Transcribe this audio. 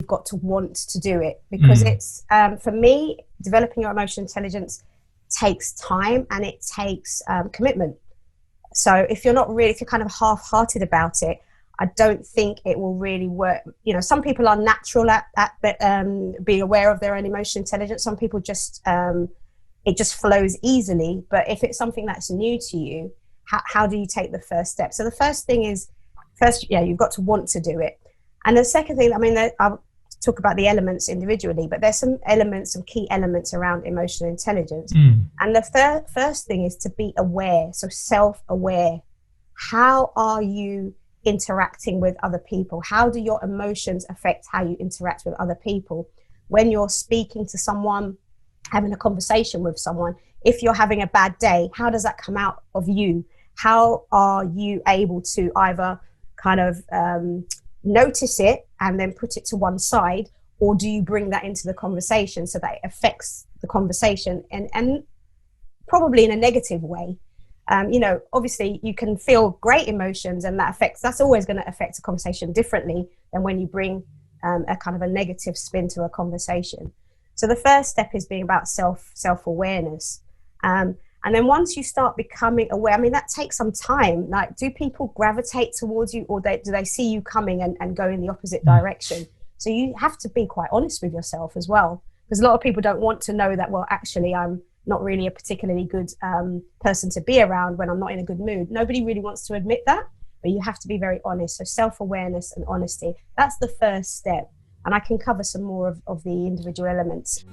you've got to want to do it, because it's, for me, developing your emotional intelligence takes time and it takes commitment. So if you're kind of half-hearted about it, I don't think it will really work. You know, some people are natural at being aware of their own emotional intelligence. Some people just, it just flows easily. But if it's something that's new to you, how do you take the first step? So the first thing is, you've got to want to do it. And the second thing, I mean, I'll talk about the elements individually, but there's some key elements around emotional intelligence. And the first thing is to be aware, so self-aware. How are you interacting with other people? How do your emotions affect how you interact with other people? When you're speaking to someone, having a conversation with someone, if you're having a bad day, how does that come out of you? How are you able to either kind of notice it and then put it to one side, or do you bring that into the conversation so that it affects the conversation and probably in a negative way? You know, obviously you can feel great emotions, and that's always going to affect a conversation differently than when you bring a kind of a negative spin to a conversation. So the first step is being about self-awareness. And then once you start becoming aware, I mean, that takes some time. Like, do people gravitate towards you, or do they see you coming and go in the opposite direction? So you have to be quite honest with yourself as well, because a lot of people don't want to know that, well, actually, I'm not really a particularly good person to be around when I'm not in a good mood. Nobody really wants to admit that, but you have to be very honest. So self-awareness and honesty, that's the first step. And I can cover some more of the individual elements.